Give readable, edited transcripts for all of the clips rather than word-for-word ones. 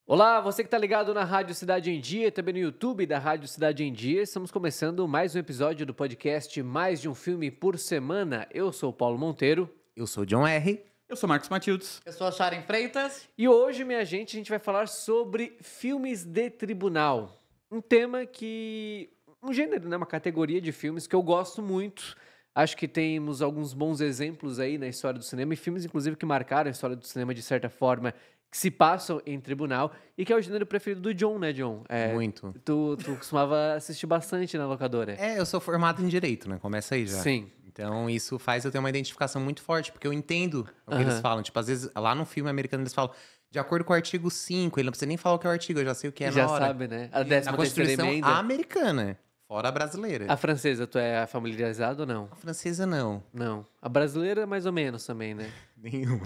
Olá, você que está ligado na Rádio Cidade em Dia, também no YouTube da Rádio Cidade em Dia. Estamos começando mais um episódio do podcast Mais de um Filme por Semana. Eu sou o Paulo Monteiro. Eu sou o John R. Eu sou Marcos Matildes. Eu sou a Sharon Freitas. E hoje, minha gente, a gente vai falar sobre filmes de tribunal. Um tema que... um gênero, né? Uma categoria de filmes que eu gosto muito. Acho que temos alguns bons exemplos aí na história do cinema e filmes, inclusive, que marcaram a história do cinema de certa forma, que se passam em tribunal e que é o gênero preferido do John, né, John? Muito. Tu costumava assistir bastante na locadora. Eu sou formado em Direito, né? Começa aí já. Sim. Então, isso faz eu ter uma identificação muito forte, porque eu entendo o que eles falam. Tipo, às vezes, lá no filme americano, eles falam, de acordo com o artigo 5, ele não precisa nem falar o que é o artigo, eu já sei o que é Já na hora. sabe, né? A Na 13ª Constituição emenda. americana, fora a brasileira. A francesa, tu é familiarizado ou não? A francesa, não. Não. A brasileira, mais ou menos também, né? Nenhuma.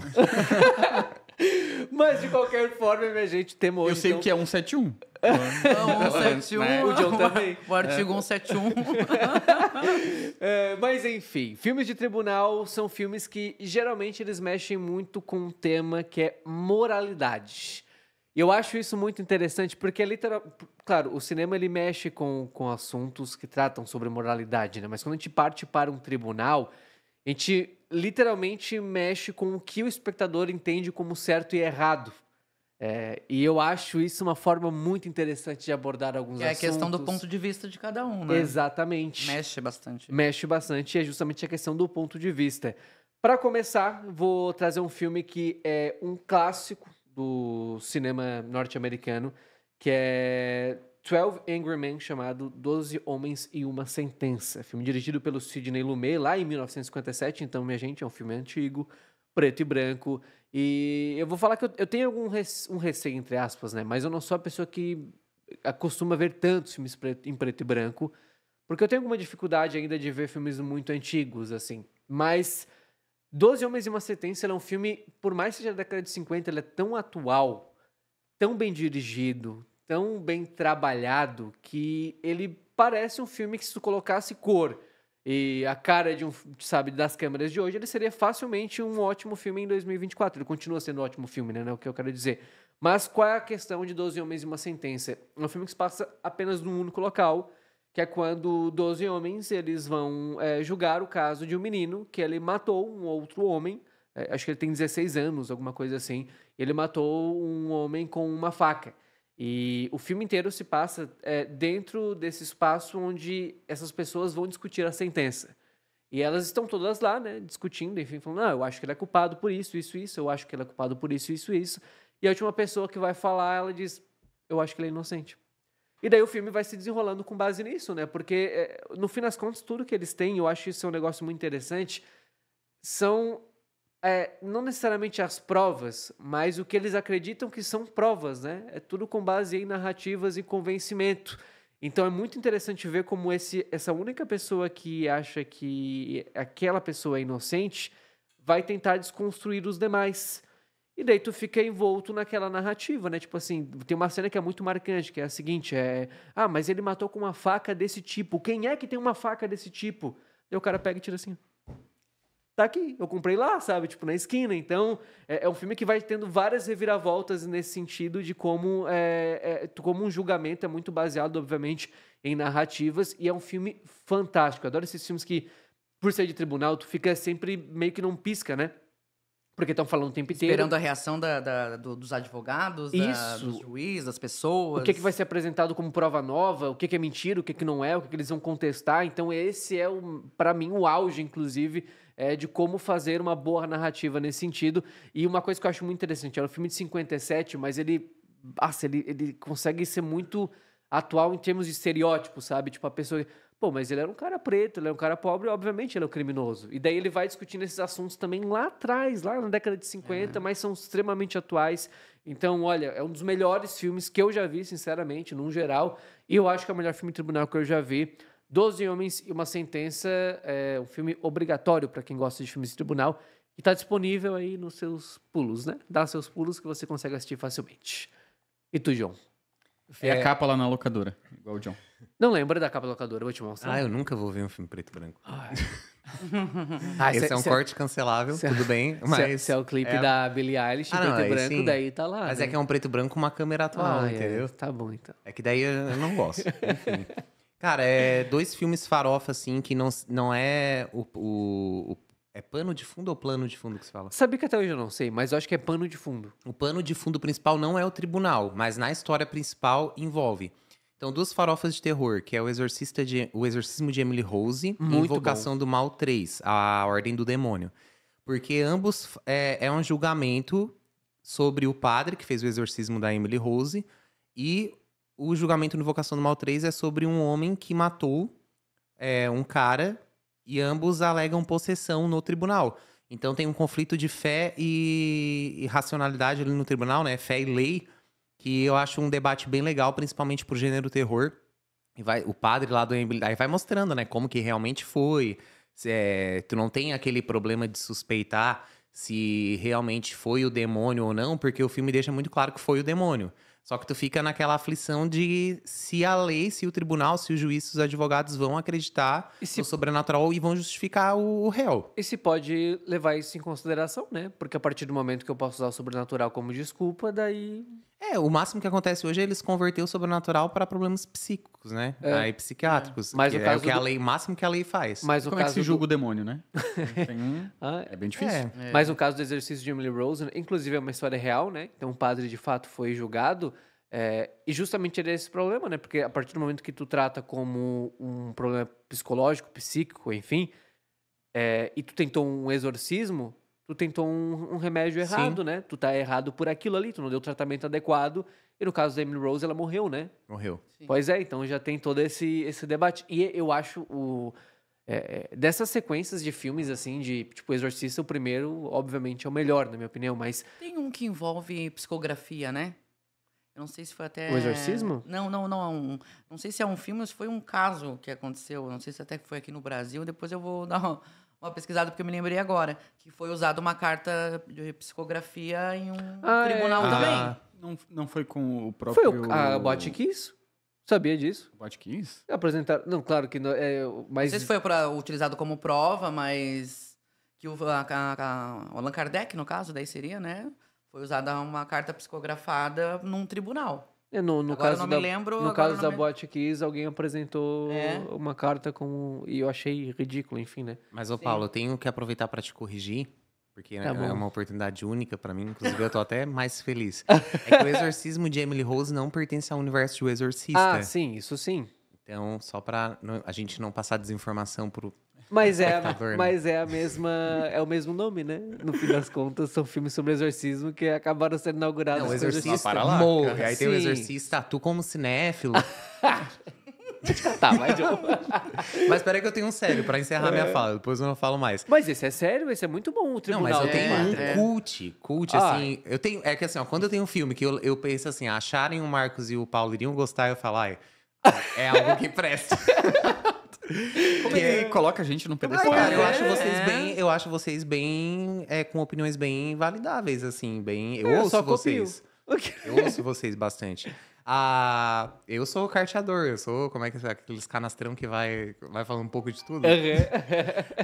Mas, de qualquer forma, minha gente, temos hoje... Eu sei então, o que é 171. Não, 171. né? O John também. O artigo 171. Mas, enfim, filmes de tribunal são filmes que, geralmente, eles mexem muito com um tema que é moralidade. E eu acho isso muito interessante, porque é literal... Claro, o cinema, ele mexe com assuntos que tratam sobre moralidade, né? Mas quando a gente parte para um tribunal, a gente literalmente mexe com o que o espectador entende como certo e errado. E eu acho isso uma forma muito interessante de abordar alguns Que é a assuntos. questão do ponto de vista de cada um, né? Exatamente. Mexe bastante. Mexe bastante e é justamente a questão do ponto de vista. Para começar, vou trazer um filme que é um clássico do cinema norte-americano, que é 12 Angry Men, chamado 12 Homens e uma Sentença. Filme dirigido pelo Sidney Lumet, lá em 1957. Então, minha gente, é um filme antigo, preto e branco. E eu vou falar que eu tenho um receio, entre aspas, né? Mas eu não sou a pessoa que acostuma ver tantos filmes em preto e branco, porque eu tenho alguma dificuldade ainda de ver filmes muito antigos, assim. Mas 12 Homens e uma Sentença, ele é um filme, por mais que seja da década de 50, ele é tão atual, tão bem dirigido, tão bem trabalhado, que ele parece um filme que, se tu colocasse cor e a cara de sabe, das câmeras de hoje, ele seria facilmente um ótimo filme em 2024. Ele continua sendo um ótimo filme, né? É o que eu quero dizer. Mas qual é a questão de 12 Homens e uma Sentença? É um filme que se passa apenas num único local, que é quando 12 homens eles vão julgar o caso de um menino que ele matou um outro homem, acho que ele tem 16 anos, alguma coisa assim, ele matou um homem com uma faca. E o filme inteiro se passa dentro desse espaço onde essas pessoas vão discutir a sentença. E elas estão todas lá, né, discutindo, enfim, falando, não, eu acho que ele é culpado por isso, isso, isso, eu acho que ele é culpado por isso, isso, isso. E a última pessoa que vai falar, ela diz, eu acho que ele é inocente. E daí o filme vai se desenrolando com base nisso, né? Porque, no fim das contas, tudo que eles têm, eu acho isso um negócio muito interessante, são não necessariamente as provas, mas o que eles acreditam que são provas, né? É tudo com base em narrativas e convencimento. Então é muito interessante ver como essa única pessoa que acha que aquela pessoa é inocente vai tentar desconstruir os demais. E daí tu fica envolto naquela narrativa, né? Tipo assim, tem uma cena que é muito marcante, que é a seguinte, mas ele matou com uma faca desse tipo. Quem é que tem uma faca desse tipo? Daí o cara pega e tira assim. Tá aqui, eu comprei lá, sabe? Tipo, na esquina. Então, é um filme que vai tendo várias reviravoltas nesse sentido de como, como um julgamento é muito baseado, obviamente, em narrativas. E é um filme fantástico. Eu adoro esses filmes que, por ser de tribunal, tu fica sempre meio que não pisca, né? Porque estão falando o tempo inteiro. Esperando a reação dos advogados, Isso. dos juízes, das pessoas. O que vai ser apresentado como prova nova, o que é mentira, o que não é, o que eles vão contestar. Então esse é, para mim, o auge, inclusive, de como fazer uma boa narrativa nesse sentido. E uma coisa que eu acho muito interessante, é um filme de 57, mas ele consegue ser muito atual em termos de estereótipo, sabe? Tipo, a pessoa... Pô, mas ele era um cara preto, ele é um cara pobre, obviamente ele é um criminoso. E daí ele vai discutindo esses assuntos também lá atrás, lá na década de 50, mas são extremamente atuais. Então, olha, é um dos melhores filmes que eu já vi, sinceramente, num geral. E eu acho que é o melhor filme de tribunal que eu já vi. 12 Homens e uma Sentença é um filme obrigatório para quem gosta de filmes de tribunal. E está disponível aí nos seus pulos, né? Dá seus pulos que você consegue assistir facilmente. E tu, John? E a capa lá na locadora, igual o John. Não lembra da capa da locadora, eu vou te mostrar. Eu nunca vou ver um filme preto e branco. Ah, Esse é um corte cancelável, tudo bem, mas... Se é o clipe da Billie Eilish, Ah, preto não, e aí branco, sim. daí tá lá, Mas né? é que é um preto e branco com uma câmera atual, entendeu? Tá bom, então. É que daí eu não gosto. Enfim. Cara, dois filmes farofa, assim, que não é é pano de fundo ou plano de fundo que se fala? Sabe que até hoje eu não sei, mas eu acho que é pano de fundo. O pano de fundo principal não é o tribunal, mas na história principal envolve. Então, duas farofas de terror, que é o Exorcismo de Emily Rose e Muito Invocação do Mal 3, a Ordem do Demônio. Porque ambos é um julgamento sobre o padre que fez o exorcismo da Emily Rose e o julgamento no Invocação do Mal 3 é sobre um homem que matou um cara e ambos alegam possessão no tribunal. Então tem um conflito de fé e racionalidade ali no tribunal, né? Fé e lei, que eu acho um debate bem legal, principalmente pro gênero terror. E o padre lá do Emily, aí vai mostrando, né, como que realmente foi. Tu não tem aquele problema de suspeitar se realmente foi o demônio ou não, porque o filme deixa muito claro que foi o demônio. Só que tu fica naquela aflição de se a lei, se o tribunal, se o juiz, se os advogados vão acreditar no sobrenatural e vão justificar o réu. E se pode levar isso em consideração, né? Porque a partir do momento que eu posso usar o sobrenatural como desculpa, daí... O máximo que acontece hoje é eles converter o sobrenatural para problemas psíquicos, né? Aí psiquiátricos. Mas que no é caso o que a do- lei, máximo que a lei faz. Mas no Como é que caso se do- julga o demônio, né? Ah, É bem difícil. Mas no caso do exercício de Emily Rose, inclusive é uma história real, né? Então o padre de fato foi julgado. E justamente era esse problema, né? Porque a partir do momento que tu trata como um problema psicológico, psíquico, enfim, e tu tentou um exorcismo, tu tentou um remédio errado, né? Tu tá errado por aquilo ali, tu não deu o tratamento adequado. E no caso da Emily Rose, ela morreu, né? Morreu. Sim. Pois é, então já tem todo esse debate. E eu acho dessas sequências de filmes, assim, de tipo Exorcista, o primeiro, obviamente, é o melhor, na minha opinião, mas Tem um que envolve psicografia, né? Eu não sei se foi até... O Exorcismo? Não. Não sei se é um filme ou se foi um caso que aconteceu. Não sei se até foi aqui no Brasil. Depois eu vou dar uma pesquisada, porque eu me lembrei agora. Que foi usada uma carta de psicografia em um tribunal também. Não foi com o foi próprio... a Botkiss? Sabia disso? Botkiss? Apresentaram. Não, claro que não, Não mas sei se foi utilizado como prova, mas... Que o Allan Kardec, no caso, daí seria, né? Foi usada uma carta psicografada num tribunal. no Agora caso eu não da, me lembro, no agora caso eu da não me- Botkiss, alguém apresentou É. uma carta com e eu achei ridículo, enfim, né? Mas, ô Paulo, eu tenho que aproveitar para te corrigir, porque Tá bom. é uma oportunidade única para mim, inclusive eu tô até mais feliz. É que o Exorcismo de Emily Rose não pertence ao universo do Exorcista. Ah, sim, isso sim. Então, só pra a gente não passar desinformação pro... Mas Espectador, né? mas é o mesmo nome, né? No fim das contas, são filmes sobre exorcismo que acabaram sendo inaugurados. Não, o com Exorcista para lá, morre. cara. Aí tem o Sim. Exorcista, tu como cinéfilo. Tá, mas, Mas peraí que eu tenho um sério pra encerrar minha fala, depois eu não falo mais. mas esse é sério, esse é muito bom, o Não, tribunal. mas eu tenho tem- um cult, Ah. assim. Eu tenho, é que assim, ó, quando eu tenho um filme que eu penso assim, acharem o Marcos e o Paulo iriam gostar, eu falo, ai, é algo que presta. Como é que coloca a gente num Ai, pedestal? cara, eu É. acho vocês bem, com opiniões bem validáveis, assim, bem. Eu Eu ouço só copio. vocês. Eu ouço vocês bastante. Eu sou carteador, eu sou, como é que é, aqueles canastrão que vai falando um pouco de tudo.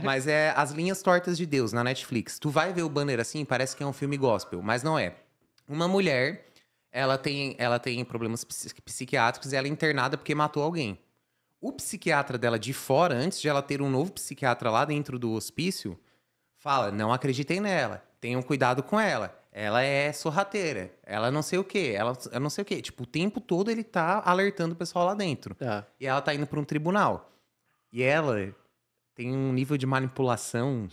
Mas é As Linhas Tortas de Deus, na Netflix. Tu vai ver o banner assim, parece que é um filme gospel, mas não é. Uma mulher, ela tem problemas psiquiátricos e ela é internada porque matou alguém. O psiquiatra dela de fora, antes de ela ter um novo psiquiatra lá dentro do hospício, fala, não acreditem nela, tenham cuidado com ela. Ela é sorrateira, ela não sei o quê, ela não sei o quê. Tipo, o tempo todo ele tá alertando o pessoal lá dentro. Tá. E ela tá indo pra um tribunal. E ela tem um nível de manipulação,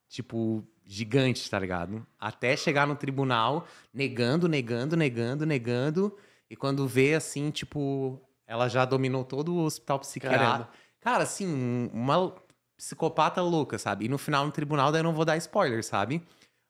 tipo, gigante, tá ligado? Até chegar no tribunal, negando. E quando vê, assim, tipo, ela já dominou todo o hospital psiquiátrico. Caramba. Cara, assim, uma psicopata louca, sabe? E no final, no tribunal, daí eu não vou dar spoiler, sabe?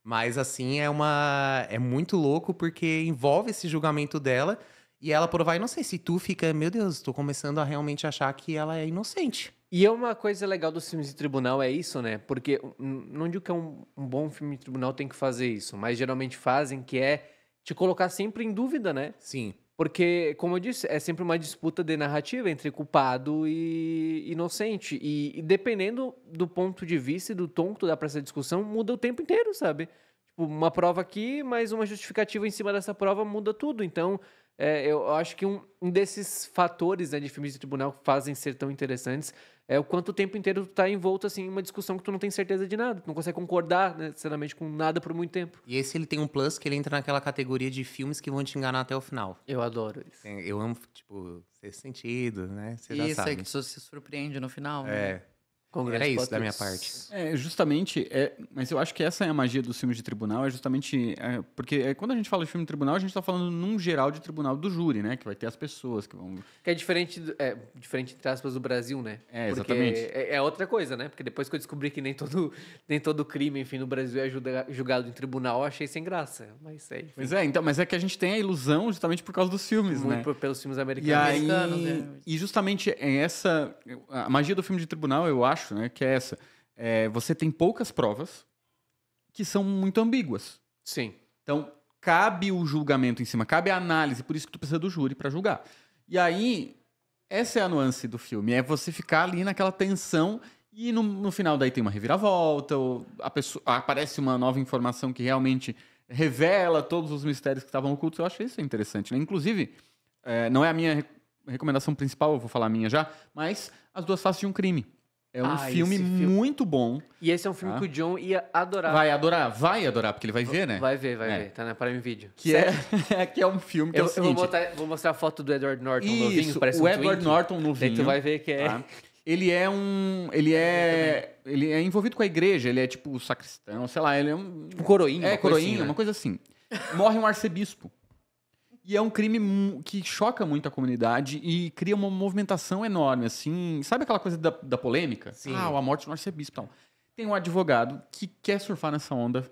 Mas, assim, é muito louco porque envolve esse julgamento dela e ela provar inocência. E tu fica, meu Deus, tô começando a realmente achar que ela é inocente. E é uma coisa legal dos filmes de tribunal é isso, né? Porque não digo que um bom filme de tribunal tem que fazer isso, mas geralmente fazem, que é te colocar sempre em dúvida, né? Sim. Porque, como eu disse, é sempre uma disputa de narrativa entre culpado e inocente. E dependendo do ponto de vista e do tom que tu dá pra essa discussão, muda o tempo inteiro, sabe? Tipo, uma prova aqui, mais uma justificativa em cima dessa prova muda tudo. Então, eu acho que um desses fatores, né, de filmes de tribunal que fazem ser tão interessantes é o quanto o tempo inteiro tu tá envolto, assim, em uma discussão que tu não tem certeza de nada. Tu não consegue concordar, né, necessariamente, com nada por muito tempo. E esse ele tem um plus que ele entra naquela categoria de filmes que vão te enganar até o final. Eu adoro isso. Eu amo, tipo, Sexto Sentido, né? Você já Isso sabe. é que você se surpreende no final. né? É. Congrats Era isso pra da minha todos. parte. Justamente, mas eu acho que essa é a magia dos filmes de tribunal, porque quando a gente fala de filme de tribunal, a gente tá falando num geral de tribunal do júri, né? Que vai ter as pessoas que vão... Que é diferente, diferente, entre aspas, do Brasil, né? Porque Exatamente. é outra coisa, né? Porque depois que eu descobri que nem todo crime, enfim, no Brasil é julgado em tribunal, eu achei sem graça. Mas enfim, Pois então, mas é que a gente tem a ilusão justamente por causa dos filmes, né? muito pelos filmes E americanos. aí, Americanos, né? e justamente a magia do filme de tribunal, eu acho, né, que é essa. Você tem poucas provas que são muito ambíguas. Sim. Então, cabe o julgamento em cima, cabe a análise, por isso que tu precisa do júri para julgar. E aí, essa é a nuance do filme, é você ficar ali naquela tensão e no final daí tem uma reviravolta, ou aparece uma nova informação que realmente revela todos os mistérios que estavam ocultos. Eu achei isso interessante, né? Inclusive, não é a minha recomendação principal, eu vou falar a minha já, mas As Duas Faces de um Crime. É um filme esse filme- muito bom. E esse é um filme que o John ia adorar. Vai adorar, porque ele vai ver, né? Vai ver. Tá na Prime Video. Que que é um filme que é o Eu seguinte... vou mostrar a foto do Edward Norton novinho, Isso, parece o um Edward Twink. Norton novinho. Daí tu vai ver que é... tá? Ele é envolvido com a igreja, ele é tipo sacristão, sei lá, ele é um... Um coroinha. uma coisa coroinha, assim, né? uma coisa assim. Morre um arcebispo. E é um crime que choca muito a comunidade e cria uma movimentação enorme, assim. Sabe aquela coisa da polêmica? Sim. A morte do arcebispo e tal. Tem um advogado que quer surfar nessa onda,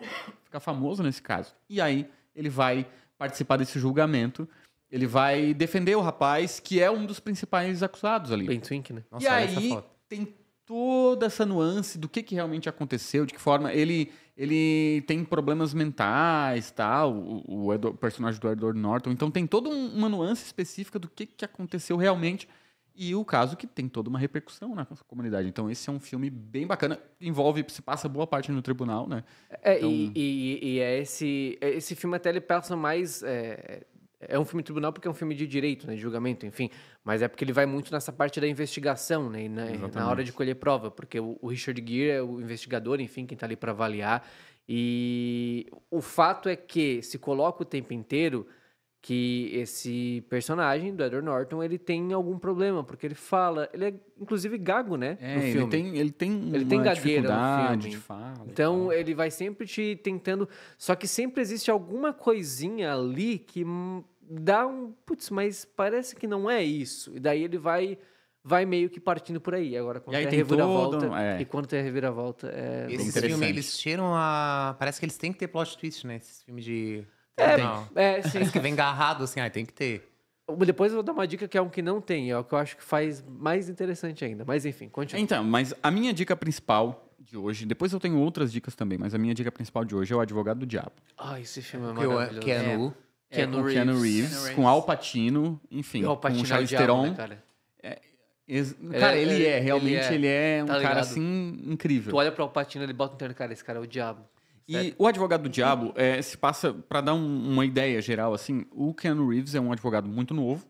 ficar famoso nesse caso. E aí ele vai participar desse julgamento, ele vai defender o rapaz, que é um dos principais acusados ali. Bem Twink, né? Nossa, E olha essa aí foto. tem toda essa nuance do que realmente aconteceu, de que forma ele tem problemas mentais, tal, o personagem do Edward Norton. Então tem toda uma nuance específica do que aconteceu realmente e o caso que tem toda uma repercussão na nossa comunidade. Então esse é um filme bem bacana, se passa boa parte no tribunal, né? Então- E esse filme até ele passa mais... É um filme de tribunal porque é um filme de direito, né, de julgamento, enfim. Mas é porque ele vai muito nessa parte da investigação, né, e na hora de colher prova. Porque o Richard Gere é o investigador, enfim, quem tá ali para avaliar. E o fato é que se coloca o tempo inteiro que esse personagem do Edward Norton, ele tem algum problema, porque ele fala... Ele é, inclusive, gago, né, no filme. Ele tem Ele tem uma gagueira no dificuldade filme. de fala. e Então, tal. ele vai sempre te tentando... Só que sempre existe alguma coisinha ali que dá um... Putz, mas parece que não é isso. E daí ele vai meio que partindo por aí. Agora, quando E aí tem a tem reviravolta... todo- E quando tem a reviravolta, é... bem Esses interessante. filmes, eles tiram a... Parece que eles têm que ter plot twist, né? Esses filmes de... sim. Parece que vem agarrado, assim, tem que ter. Depois eu vou dar uma dica que é um que não tem. É o que eu acho que faz mais interessante ainda. Mas enfim, continua. Então, mas a minha dica principal de hoje, depois eu tenho outras dicas também, mas a minha dica principal de hoje é O Advogado do Diabo. Ai, esse filme é Que o maravilhoso. Keanu... Keanu com Keanu Reeves. Reeves, com Al Pacino, enfim, E o Al Pacino com é o Charlize diabo, Theron. né, cara? Cara, ele ele é um tá cara ligado? assim incrível. Tu olha pro Al Pacino, ele bota um terno, cara, esse cara é o diabo. E o Advogado do Diabo se passa, pra dar uma ideia geral, assim, o Keanu Reeves é um advogado muito novo,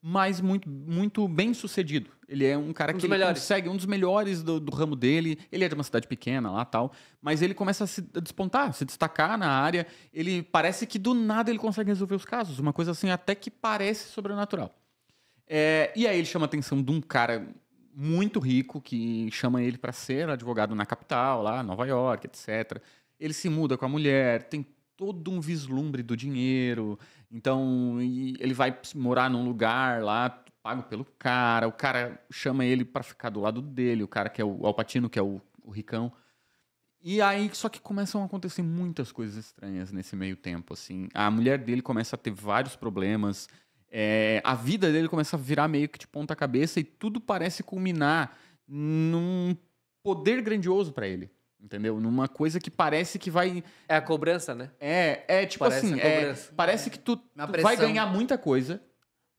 mas muito, muito bem sucedido. Ele é um cara Um dos que ele melhores. consegue, um dos melhores do ramo dele. Ele é de uma cidade pequena lá tal, mas ele começa a se despontar, se destacar na área. Ele parece que do nada ele consegue resolver os casos, uma coisa assim até que parece sobrenatural. E aí ele chama a atenção de um cara muito rico que chama ele para ser advogado na capital, lá, Nova York, etc. Ele se muda com a mulher, tem todo um vislumbre do dinheiro. Então, ele vai morar num lugar lá, pago pelo cara. O cara chama ele para ficar do lado dele, o cara que é o Al Pacino, que é o ricão. E aí, só que começam a acontecer muitas coisas estranhas nesse meio tempo, assim. A mulher dele começa a ter vários problemas. A vida dele começa a virar meio que de ponta cabeça e tudo parece culminar num poder grandioso para ele. Entendeu? Numa coisa que parece que vai... É a cobrança, né? tipo Parece assim, a cobrança. parece que tu Uma vai pressão. ganhar muita coisa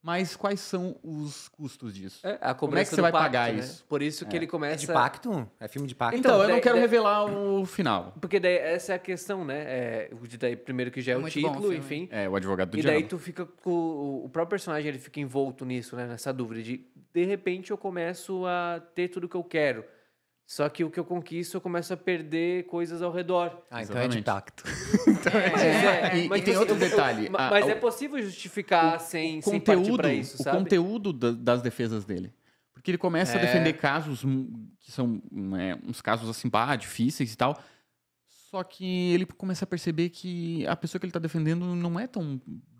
mas quais são os custos disso? A Como é que cobrança você do vai pacto, pagar né? isso? Por isso que ele É começa... de pacto? É filme de pacto? Então, eu não daí- quero daí- revelar o final. Porque daí essa é a questão, né? Daí, primeiro que já é É o muito bom o título, filme. enfim. É, o advogado do E daí diabo. tu fica com... O próprio personagem, ele fica envolto nisso, né? Nessa dúvida de repente, eu começo a ter tudo que eu quero. Só que o que eu conquisto, eu começo a perder coisas ao redor. Ah, então é de Exatamente. pacto. E tem outro detalhe. Mas é possível justificar sem partir pra isso, o sabe? conteúdo das defesas dele. Porque ele começa a defender casos que são uns casos assim, difíceis e tal. Só que ele começa a perceber que a pessoa que ele tá defendendo não é tão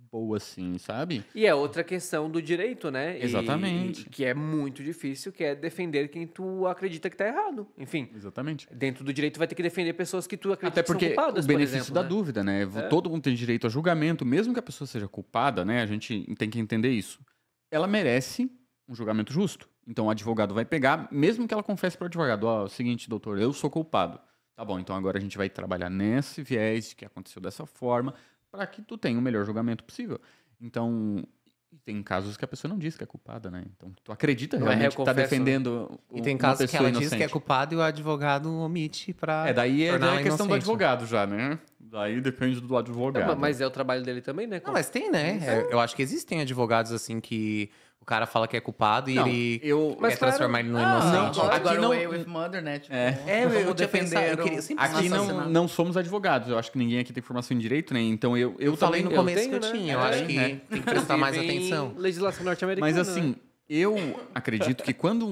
boa assim, sabe? E é outra questão do direito, né? Exatamente. Que é muito difícil, que é defender quem tu acredita que tá errado. Enfim, Exatamente. dentro do direito vai ter que defender pessoas que tu acredita Até que são porque culpadas, o por benefício exemplo, da né? dúvida, né? Todo mundo tem direito a julgamento, mesmo que a pessoa seja culpada, né? A gente tem que entender isso. Ela merece um julgamento justo. Então o advogado vai pegar, mesmo que ela confesse para o advogado, ó, é o seguinte, doutor, eu sou culpado. Tá bom, então agora a gente vai trabalhar nesse viés que aconteceu dessa forma para que tu tenha o melhor julgamento possível. Então, tem casos que a pessoa não diz que é culpada, né? Então, tu acredita Não é realmente que tá confesso, né? defendendo E tem uma casos que pessoa ela diz que é inocente. culpado e o advogado omite pra Daí é torná-la questão do inocente. advogado já, né? Daí depende do advogado. Mas é o trabalho dele também, né? Não, mas tem, né? Eu acho que existem advogados assim que o cara fala que é culpado e Não, ele Mas quer transformar ele no não, inocente. aqui Agora não- o Way with Mother, né? Tipo, eu vamos tinha pensado, eu defender queria sempre Aqui assassinato. não somos advogados. Eu acho que ninguém aqui tem formação em direito, né? Então eu falei também... no começo tenho, que eu né? tinha. Eu É, acho que né? tem que prestar mais Inclusive em atenção. legislação norte-americana. Mas assim, né? eu acredito que quando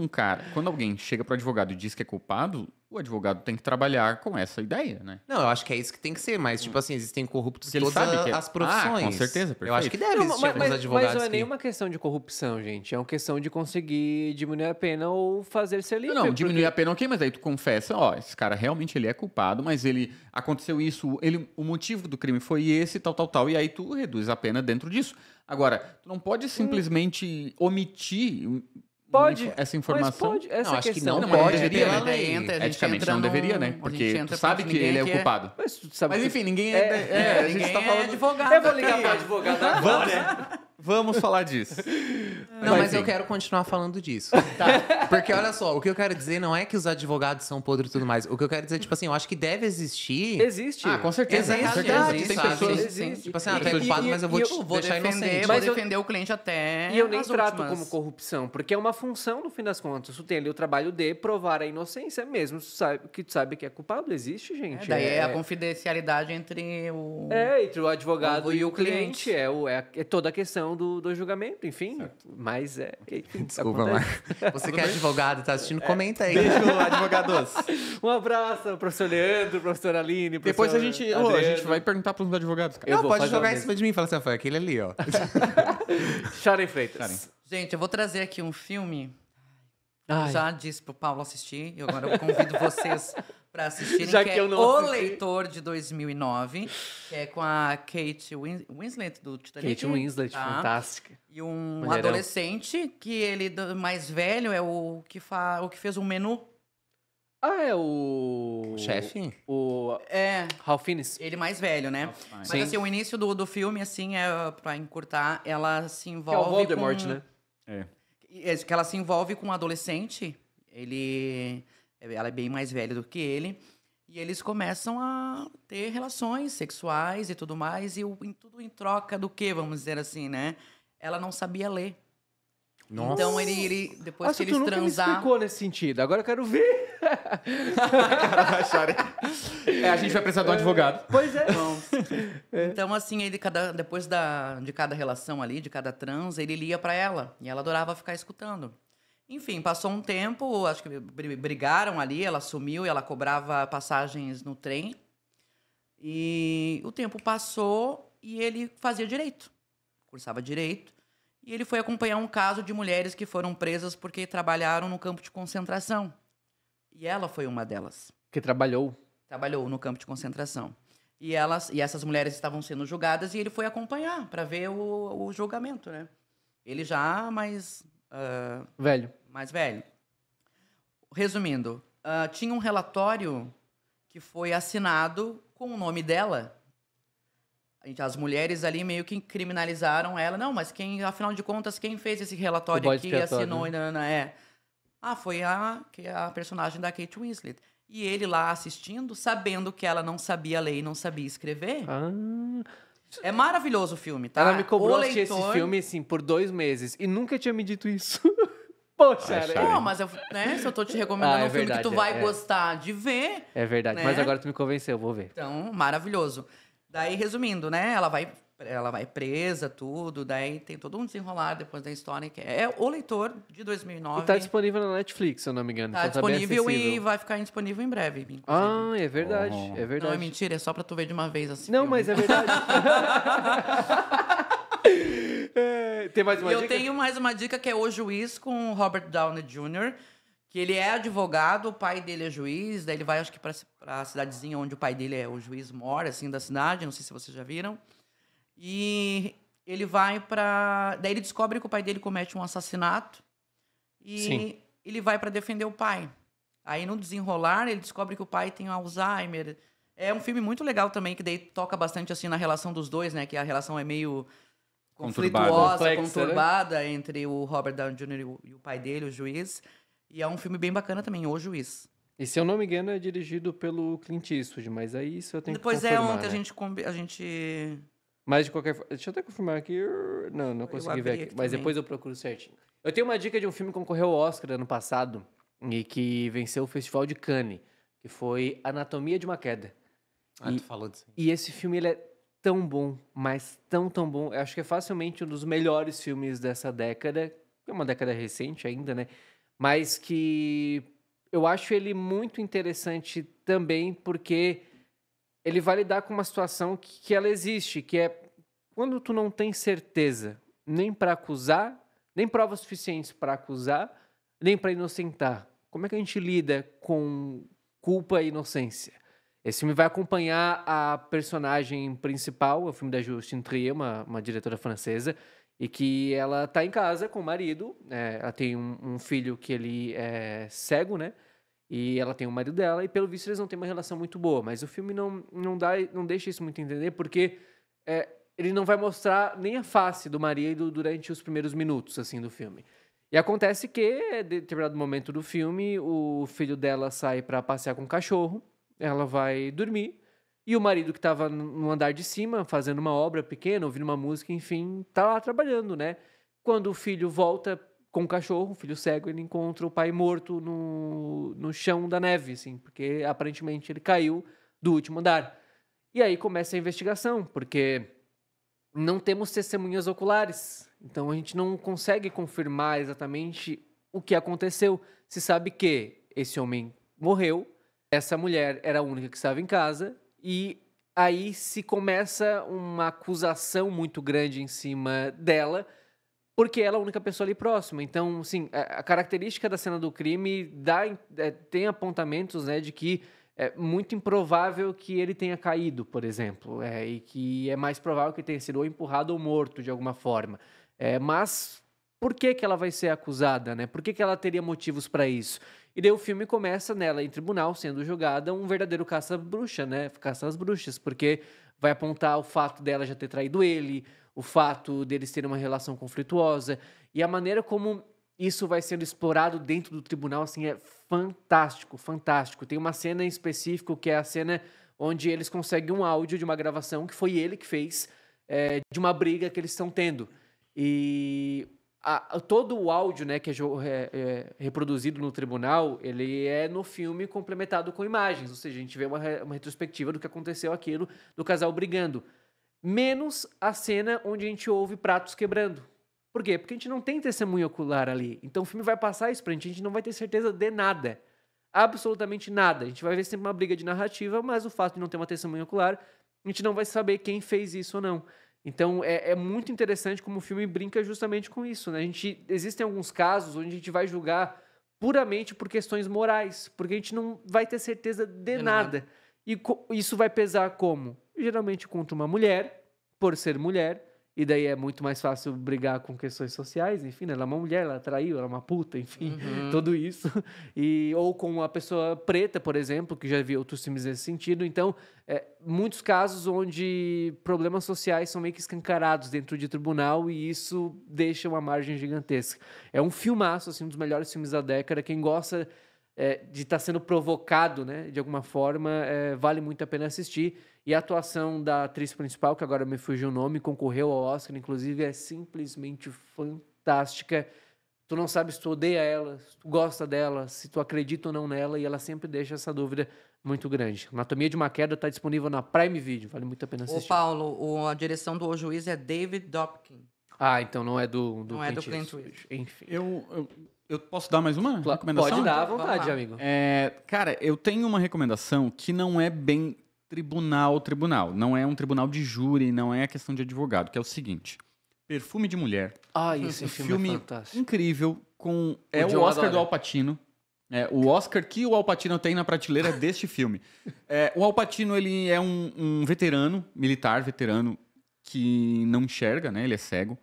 alguém chega pro advogado e diz que é culpado, o advogado tem que trabalhar com essa ideia, né? Não, eu acho que é isso que tem que ser, mas, tipo assim, existem corruptos Porque em ele todas sabe que as profissões. com certeza, Eu perfeito. acho que deve Não, existir alguns advogados mas não é que... nenhuma questão de corrupção, gente. É uma questão de conseguir diminuir a pena ou fazer ser livre. Não, diminuir porque- a pena, ok, mas aí tu confessa, ó, esse cara realmente ele é culpado, mas ele aconteceu isso, o motivo do crime foi esse, tal, e aí tu reduz a pena dentro disso. Agora, tu não pode simplesmente omitir Pode, essa Mas informação. pode, essa Não, acho que questão não mas pode deveria, pela né? lei. a gente Eticamente entra não deveria, num- né? a gente Porque entra tu sabe porque que ele é o ninguém culpado. Mas tu sabe Mas que- enfim, ninguém É, a gente ninguém tá falando... é advogado. Eu vou ligar aqui. pro advogado agora. Vamos falar disso. Não, mas enfim. eu quero continuar falando disso. Porque olha só, o que eu quero dizer não é que os advogados são podres e tudo mais. O que eu quero dizer, tipo assim, eu acho que deve existir. Existe. Ah, com certeza, Existe, com certeza. existe, Tem sabe? pessoas... Existe. Tipo assim, tu é culpado, mas eu vou te vou deixar defender, inocente. vou Mas eu- defender o cliente até E eu nem as trato últimas. como corrupção, porque é uma função, no fim das contas. Tu tem ali o trabalho de provar a inocência mesmo. Tu sabe que é culpado, existe, gente. Daí é a confidencialidade entre o... Entre o advogado O- e o cliente. É toda a questão do julgamento, enfim. Mas enfim, Desculpa, acontece. Marco. Você que é advogado, tá assistindo, comenta aí. Beijo, advogados. Um abraço ao professor Leandro, professor Aline, Depois a professor gente, a gente Adriano. vai perguntar pros advogados, cara. Eu Não, vou pode fazer jogar o em cima de mim e falar assim, ó, foi aquele ali, ó. Sharon Freitas. Gente, eu vou trazer aqui um filme. Ai. Eu já disse pro Paulo assistir, e agora eu convido vocês para assistirem, Já que que é eu não O assisti. Leitor, de 2009, que é com a Kate Winslet, do Titanic. Kate Winslet, tá? fantástica. E um Mulherão. adolescente, que ele, mais velho, é o que fez o menu. É o... Chefe? O É, Ralph Fiennes. ele mais velho, né? Ralph Fiennes. Mas Sim. assim, o início do filme, assim, pra encurtar, ela se Que é o envolve Voldemort, com... né? Que ela se envolve com um adolescente. Ela é bem mais velha do que ele. E eles começam a ter relações sexuais e tudo mais. E tudo em troca do quê, vamos dizer assim, né? Ela não sabia ler. Nossa. Então, ele depois Nossa, que tu eles nunca me transaram... explicou nesse sentido. Agora eu quero ver. A gente vai precisar de um advogado. Pois é. Então, assim, depois de cada relação ali, de cada trans, ele lia pra ela. E ela adorava ficar escutando. Enfim, passou um tempo, acho que brigaram ali, ela sumiu e ela cobrava passagens no trem. E o tempo passou e ele fazia direito. Cursava direito. E ele foi acompanhar um caso de mulheres que foram presas porque trabalharam no campo de concentração. E ela foi uma delas. Que trabalhou. Trabalhou no campo de concentração. E essas mulheres estavam sendo julgadas e ele foi acompanhar para ver o julgamento, né? Ele já mais Velho. velho. Resumindo, tinha um relatório que foi assinado com o nome dela as mulheres ali meio que criminalizaram ela. Não, mas afinal de contas, quem fez esse relatório bode aqui, expiatório, assinou, foi a personagem da Kate Winslet. E ele lá assistindo, sabendo que ela não sabia ler e não sabia escrever. Ah, É maravilhoso o filme, tá? ela me cobrou O assistir esse leitor- filme, assim, por 2 meses. E nunca tinha me dito isso. Poxa, Ai, né? Chay. Não, mas se eu tô te recomendando Ah, é um filme que tu verdade, vai gostar de ver, É verdade. né? Mas agora tu me convenceu, vou ver. então, maravilhoso. Daí, resumindo, né? Ela vai presa, tudo. Daí tem todo um desenrolar depois da história. Que é O Leitor, de 2009. E tá disponível na Netflix, se eu não me engano. Tá então tá bem disponível e acessível. vai ficar disponível em breve, inclusive. Ah, é verdade. Oh. É Não, verdade. é mentira, é só pra tu ver de uma vez assim. Não, mas é verdade. Tem mais uma E eu dica? tenho mais uma dica que é O Juiz com o Robert Downey Jr., que ele é advogado, o pai dele é juiz, daí ele vai, acho que, pra cidadezinha onde o pai dele é o juiz mora, assim, da cidade, não sei se vocês já viram. E ele vai pra... Daí ele descobre que o pai dele comete um assassinato e Sim. ele vai pra defender o pai. Aí, no desenrolar, ele descobre que o pai tem Alzheimer. É um filme muito legal também, que daí toca bastante, assim, na relação dos dois, né? Que a relação é meio Conturbada. conflituosa, Complexa, né? conturbada entre o Robert Downey Jr. e o pai dele, o juiz. E é um filme bem bacana também, O Juiz. E se eu não me engano, é dirigido pelo Clint Eastwood, mas aí isso eu tenho Depois que é confirmar, um que né? a gente... Mas de qualquer forma... Deixa eu até confirmar aqui. Não consegui ver abri aqui. aqui Mas também. depois eu procuro certinho. Eu tenho uma dica de um filme que concorreu ao Oscar ano passado e que venceu o Festival de Cannes, que foi Anatomia de uma Queda. Ah, tu falou disso. E esse filme, ele é tão bom, mas tão bom. Eu acho que é facilmente um dos melhores filmes dessa década. É uma década recente ainda, né? Mas que eu acho ele muito interessante também porque ele vai lidar com uma situação que ela existe, que é quando tu não tem certeza nem para acusar, nem provas suficientes para acusar, nem para inocentar. Como é que a gente lida com culpa e inocência? Esse filme vai acompanhar a personagem principal, é o filme da Justine Trier, uma diretora francesa, e que ela tá em casa com o marido, ela tem um filho que ele é cego, né? E ela tem o marido dela, e pelo visto eles não têm uma relação muito boa, mas o filme não deixa isso muito entender, porque ele não vai mostrar nem a face do marido durante os primeiros minutos, assim, do filme. E acontece que, em determinado momento do filme, o filho dela sai para passear com o cachorro, ela vai dormir, e o marido que estava no andar de cima, fazendo uma obra pequena, ouvindo uma música, enfim, tá lá trabalhando, né? Quando o filho volta com o cachorro, o filho cego, ele encontra o pai morto no chão da neve, assim, porque aparentemente ele caiu do último andar. E aí começa a investigação, porque não temos testemunhas oculares, então a gente não consegue confirmar exatamente o que aconteceu. Se sabe que esse homem morreu, essa mulher era a única que estava em casa, e aí se começa uma acusação muito grande em cima dela, porque ela é a única pessoa ali próxima. Então, assim, a característica da cena do crime tem apontamentos, né, de que é muito improvável que ele tenha caído, por exemplo, e que é mais provável que tenha sido ou empurrado ou morto de alguma forma. Mas por que ela vai ser acusada, né? Por que ela teria motivos para isso? E daí o filme começa nela em tribunal, sendo julgada um verdadeiro caça-bruxa, né? Caça às bruxas, porque vai apontar o fato dela já ter traído ele, o fato deles terem uma relação conflituosa, e a maneira como isso vai sendo explorado dentro do tribunal, assim, é fantástico, fantástico. Tem uma cena em específico que é a cena onde eles conseguem um áudio de uma gravação que foi ele que fez, de uma briga que eles estão tendo. E todo o áudio, né, que é reproduzido no tribunal, ele é no filme complementado com imagens, ou seja, a gente vê uma retrospectiva do que aconteceu aquilo, do casal brigando. Menos a cena onde a gente ouve pratos quebrando. Por quê? Porque a gente não tem testemunho ocular ali. Então o filme vai passar isso pra gente, a gente não vai ter certeza de nada. Absolutamente nada. A gente vai ver sempre uma briga de narrativa, mas o fato de não ter uma testemunha ocular, a gente não vai saber quem fez isso ou não. Então é muito interessante como o filme brinca justamente com isso, né? Existem alguns casos onde a gente vai julgar puramente por questões morais, porque a gente não vai ter certeza de nada. E isso vai pesar como? Geralmente contra uma mulher, por ser mulher, e daí é muito mais fácil brigar com questões sociais, enfim, né? Ela é uma mulher, ela traiu, ela é uma puta, enfim, tudo isso. Ou com uma pessoa preta, por exemplo, que já vi outros filmes nesse sentido. Então, muitos casos onde problemas sociais são meio que escancarados dentro de tribunal e isso deixa uma margem gigantesca. É um filmaço, assim, um dos melhores filmes da década. Quem gosta de estar sendo provocado, né, de alguma forma, vale muito a pena assistir. E a atuação da atriz principal, que agora me fugiu o nome, concorreu ao Oscar, inclusive, é simplesmente fantástica. Tu não sabe se tu odeia ela, se tu gosta dela, se tu acredita ou não nela, e ela sempre deixa essa dúvida muito grande. Anatomia de uma Queda está disponível na Prime Video, vale muito a pena Ô, assistir. Paulo, a direção do O Juiz é David Dobkin. Ah, então não é do Não é do Clint Eastwood. Enfim. Eu posso dar mais uma recomendação? Pode dar à Vamos vontade, lá. amigo. Cara, eu tenho uma recomendação que não é bem tribunal. Não é um tribunal de júri, não é questão de advogado, que é o seguinte. Perfume de Mulher. Ah, esse Um filme é fantástico. incrível com... É o John Oscar adora. do Al Pacino. O Oscar que o Al Pacino tem na prateleira deste filme. O Al Pacino, ele é um veterano, militar veterano, que não enxerga, né? Ele é cego.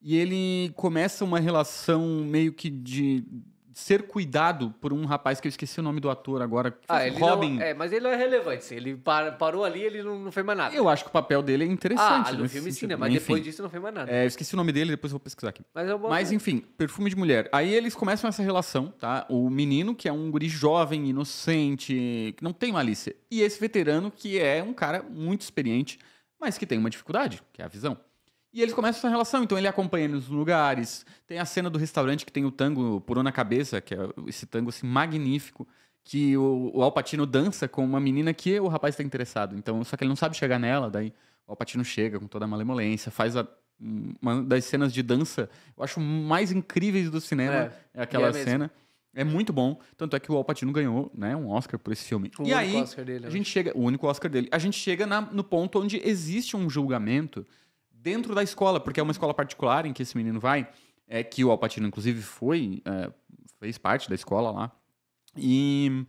E ele começa uma relação meio que de ser cuidado por um rapaz que eu esqueci o nome do ator agora. Que fez Ele Robin. não, mas ele não é relevante. Assim, ele parou ali, ele não fez mais nada. Eu acho que o papel dele é interessante. no nesse filme sim, sentido. né? Mas Enfim, depois disso não fez mais nada. eu esqueci o nome dele, depois eu vou pesquisar aqui. Mas, eu Mas enfim, Perfume de Mulher. Aí eles começam essa relação, tá? O menino, que é um guri jovem, inocente, que não tem malícia. E esse veterano, que é um cara muito experiente, mas que tem uma dificuldade, que é a visão. E eles começam essa relação, então ele acompanha nos lugares. Tem a cena do restaurante que tem o tango Purou na Cabeça, que é esse tango assim, magnífico, que o Al Pacino dança com uma menina que o rapaz está interessado. Então, só que ele não sabe chegar nela, daí o Al Pacino chega com toda a malemolência, faz uma das cenas de dança, eu acho, mais incríveis do cinema, é aquela mesmo. cena. É muito bom, tanto é que o Al Pacino ganhou, né, um Oscar por esse filme. O E único aí, Oscar dele, a eu gente chega, o único Oscar dele. A gente chega no ponto onde existe um julgamento dentro da escola, porque é uma escola particular em que esse menino vai, que o Al Pacino, inclusive, fez parte da escola lá. E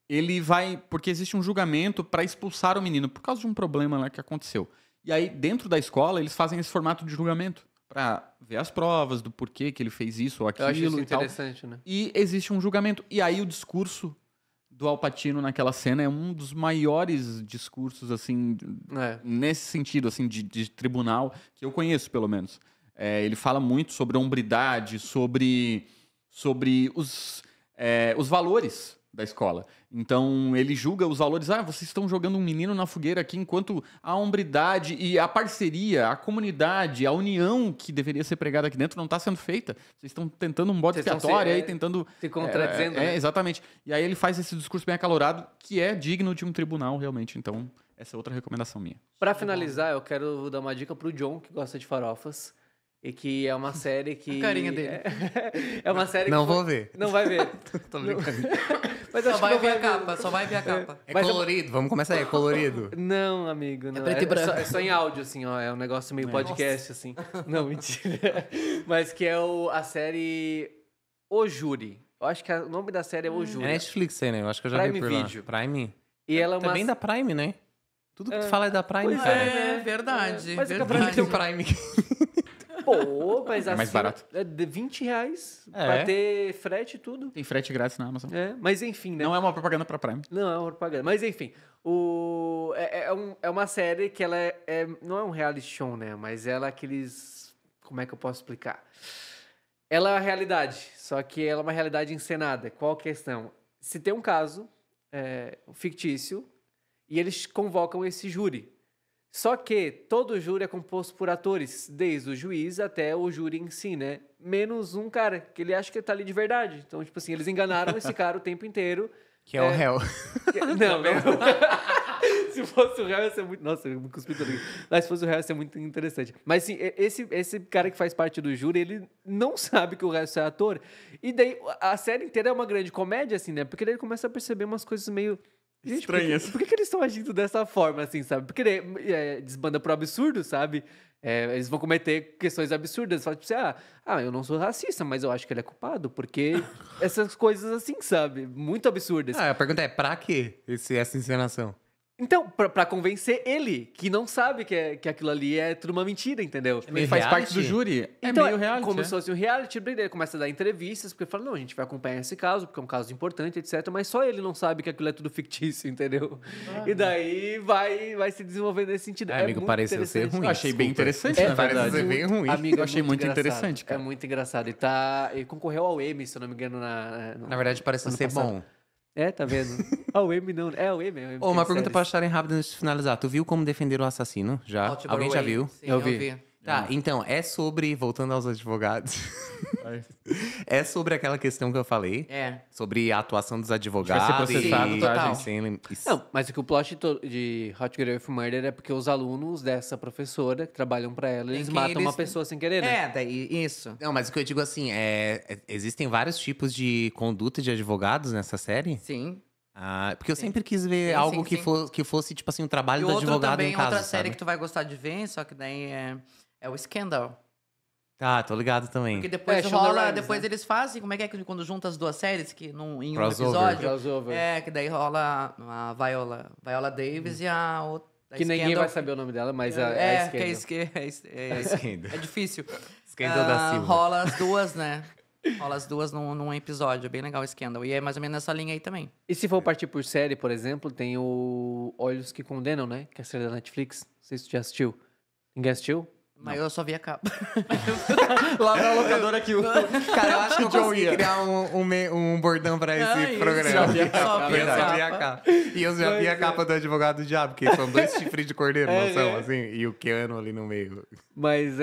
ele vai, porque existe um julgamento para expulsar o menino por causa de um problema lá que aconteceu. E aí, dentro da escola, eles fazem esse formato de julgamento para ver as provas do porquê que ele fez isso ou Eu acho aquilo isso e tal. interessante, né? E existe um julgamento. E aí o discurso do Al Pacino naquela cena é um dos maiores discursos, assim, nesse sentido, assim, de tribunal, que eu conheço, pelo menos. Ele fala muito sobre a hombridade, sobre os valores da escola. Então, ele julga os valores. Vocês estão jogando um menino na fogueira aqui, enquanto a hombridade e a parceria, a comunidade, a união que deveria ser pregada aqui dentro não está sendo feita. Vocês estão tentando um bode Vocês estão expiatório aí, tentando... se contradizendo, né? Exatamente. E aí ele faz esse discurso bem acalorado, que é digno de um tribunal, realmente. Então, essa é outra recomendação minha. Pra finalizar, eu quero dar uma dica pro John, que gosta de farofas. E que é uma série que... A carinha dele. É uma série que... Não vou ver. Não vai ver. Tô brincando. Mas Só acho que vai não ver a ver. capa, só vai ver a capa. É Mas colorido, vamos começar aí, é colorido. Não, amigo, não. preto e branco. É só em áudio, assim, ó. É um negócio meio podcast, assim. Não, mentira. Mas que é a série O Júri. Eu acho que o nome da série é O É Júri. Netflix, né? Eu acho que eu já Prime vi por lá. Video. Prime? E ela é uma... Também da Prime, né? Tudo que tu fala é da Prime, Pois cara. É verdade. Mas é que a verdade. Tem o Prime. Pô, mas É mais assim, barato. É de R$20. É. Vai ter frete e tudo. Tem frete grátis na Amazon. Mas enfim, né? Não é uma propaganda pra Prime. Não, é uma propaganda. Mas enfim, é uma série que ela não é um reality show, né? Mas ela é aqueles... Como é que eu posso explicar? Ela é a realidade, só que ela é uma realidade encenada. Qual a questão? Se tem um caso fictício e eles convocam esse júri. Só que todo o júri é composto por atores, desde o juiz até o júri em si, né? Menos um cara, que ele acha que tá ali de verdade. Então, tipo assim, eles enganaram esse cara o tempo inteiro. Que é o réu. Não, mesmo. Se fosse o réu, ia ser muito... Nossa, eu me cuspi todo aqui. Mas se fosse o réu, ia ser muito interessante. Mas, sim, esse cara que faz parte do júri, ele não sabe que o resto é ator. E daí, a série inteira é uma grande comédia, assim, né? Porque daí ele começa a perceber umas coisas meio... Gente, Estranhas. por que eles estão agindo dessa forma, assim, sabe? Porque desbanda pro absurdo, sabe? Eles vão cometer questões absurdas. Fala, tipo assim, eu não sou racista, mas eu acho que ele é culpado, porque essas coisas assim, sabe? Muito absurdas. A pergunta é, pra quê essa encenação? Então, pra convencer ele, que não sabe que aquilo ali é tudo uma mentira, entendeu? Ele faz parte do júri. Então, É meio reality. como é. se fosse um reality, ele começa a dar entrevistas, porque fala, não, a gente vai acompanhar esse caso, porque é um caso importante, etc. Mas só ele não sabe que aquilo é tudo fictício, entendeu? E daí vai se desenvolvendo nesse sentido. É, amigo, pareceu ser interessante. ruim. Eu achei bem Desculpa. interessante, na Parece verdade. ser bem ruim. Amigo, Eu achei muito engraçado. interessante, cara. É muito engraçado. E concorreu ao Emmy, se eu não me engano, Na verdade, parece ano ser passado. bom. É, tá vendo? O Emmy não. É o Emmy. Ô, uma tem pergunta séries. pra acharem rápido antes de finalizar. Tu viu como defender o assassino? Já? Baltimore Alguém já Way. viu? Sim, Eu eu vi. vi. Tá, então, é sobre, voltando aos advogados, Vai. é sobre aquela questão que eu falei, É. sobre a atuação dos advogados processado, e... tá, Não, mas o que o plot de How to Get Away with Murder é porque os alunos dessa professora que trabalham pra ela, eles que matam uma eles- pessoa sem querer, né? É, daí isso. Não, mas o que eu digo assim, existem vários tipos de conduta de advogados nessa série? Sim. Ah, porque eu sempre quis ver Sim, algo sim, sim. que fosse, tipo assim, o trabalho E do outro advogado também, em casa, outra série sabe? que tu vai gostar de ver, só que daí é o Scandal. Tá, tô ligado também. Porque depois Shonda rola, Rhimes, depois né? eles fazem, como é que quando junta as duas séries, que em um Crossover. episódio, Crossover. que daí rola a Viola Davis e a outra. a Que ninguém Scandal. vai saber o nome dela, mas a que é, esquerda. Scandal. é difícil. Scandal da Silva. Rola as duas, né? Rola as duas num episódio, é bem legal o Scandal. E é mais ou menos nessa linha aí também. E se for partir por série, por exemplo, tem o Olhos que Condenam, né? Que é a série da Netflix. Não sei se tu já assistiu. Ninguém assistiu? Mas eu só vi a capa. Lá na locadora que o... Cara, eu acho que eu Joe consegui ia. criar um bordão pra esse Ah, isso. programa. Já vi a capa, Eu só vi a só vi a capa. capa. E eu já vi a capa do Advogado do Diabo, que são 2 chifres de cordeiro, não são, É. assim? E o Keanu ali no meio. Mas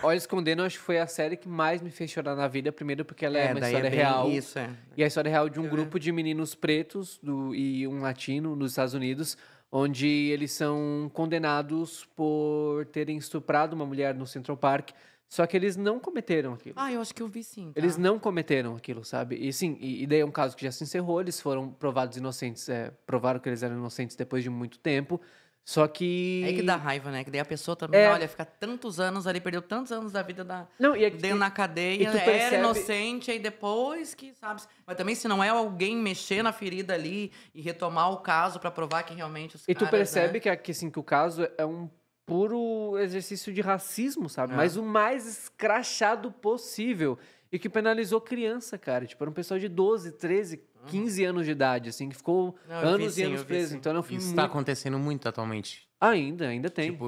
Olhos que Condenam, acho que foi a série que mais me fez chorar na vida. Primeiro porque ela é uma daí história bem real. Isso, é. E a história real de um grupo de meninos pretos e um latino nos Estados Unidos, onde eles são condenados por terem estuprado uma mulher no Central Park, só que eles não cometeram aquilo. Ah, eu acho que eu vi sim. Tá? Eles não cometeram aquilo, sabe? E sim, e daí é um caso que já se encerrou, eles foram provados inocentes, provaram que eles eram inocentes depois de muito tempo, só que... É que dá raiva, né? Que daí a pessoa também, É. olha, fica tantos anos ali, perdeu tantos anos da vida Não, e, dentro na cadeia, e tu era percebe- inocente, aí depois que, sabe? Mas também se não é alguém mexer na ferida ali e retomar o caso pra provar que realmente os e tu caras, percebe né? que o caso é um puro exercício de racismo, sabe? É. Mas o mais escrachado possível. E que penalizou criança, cara. Tipo, era um pessoal de 12, 13, 15 anos de idade, assim, que ficou Não, eu vi anos sim, e anos eu vi preso. sim. Então, é um filme Isso muito... tá acontecendo muito atualmente. Ainda tem. Tipo,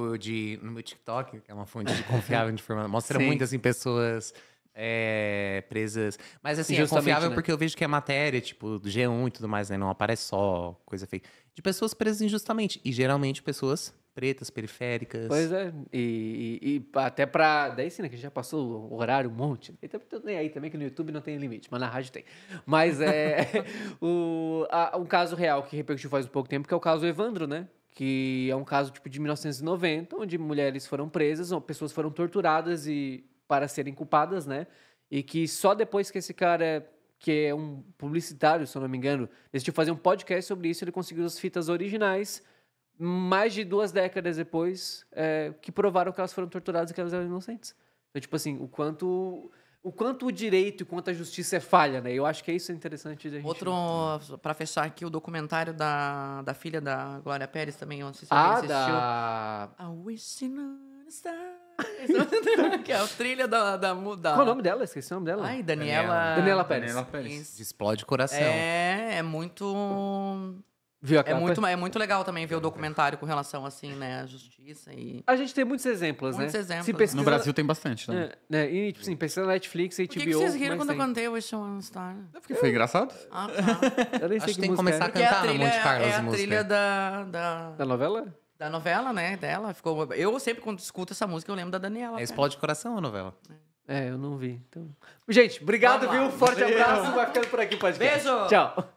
no meu TikTok, que é uma fonte de confiável de informação, mostra Sim. muito, assim, pessoas presas. Mas, assim, é Injustamente, confiável né? porque eu vejo que é matéria, tipo, do G1 e tudo mais, né? Não aparece só coisa feia. De pessoas presas injustamente. E, geralmente, pessoas pretas, periféricas. Pois é, e até pra... Daí sim, né, que já passou o horário um monte. E também tô nem aí também, que no YouTube não tem limite, mas na rádio tem. Mas um caso real que repercutiu faz um pouco tempo, que é o caso Evandro, né? Que é um caso tipo de 1990, onde mulheres foram presas, ou pessoas foram torturadas para serem culpadas, né? E que só depois que esse cara, que é um publicitário, se eu não me engano, decidiu fazer um podcast sobre isso, ele conseguiu as fitas originais mais de 2 décadas depois, que provaram que elas foram torturadas e que elas eram inocentes. Então, tipo assim, o quanto o direito e quanto a justiça é falha, né? Eu acho que isso é interessante da gente... Outro, pra fechar aqui, o documentário da filha da Glória Pérez também, eu não sei se alguém assistiu. da... I wish on a star. Que é a trilha da... Qual é o nome dela? Esqueci o nome dela. Ai, Daniela... Daniela Pérez. Daniela Pérez. Isso. Explode o coração. É muito... Viu a É capa? muito legal também ver o documentário com relação, assim, né, à justiça e... A gente tem muitos exemplos, Muitos né? exemplos, Se né? pesquisa... No Brasil tem bastante, né? né? E, tipo assim, pesquisa na Netflix, HBO... Por que vocês riram mas quando eu tem. cantei Wish on a Star? Porque foi engraçado. Ah, tá. Eu nem sei Acho que tem que música começar é. a Porque a cantar no trilha Monte Carlos é a música. trilha Da novela? da novela, né, dela. Eu sempre, quando escuto essa música, eu lembro da Daniela. É Explode o Coração a novela. Eu não vi. Então... Gente, obrigado, Vamos lá. viu? Forte abraço. Vai ficando por aqui o podcast. Beijo! Tchau.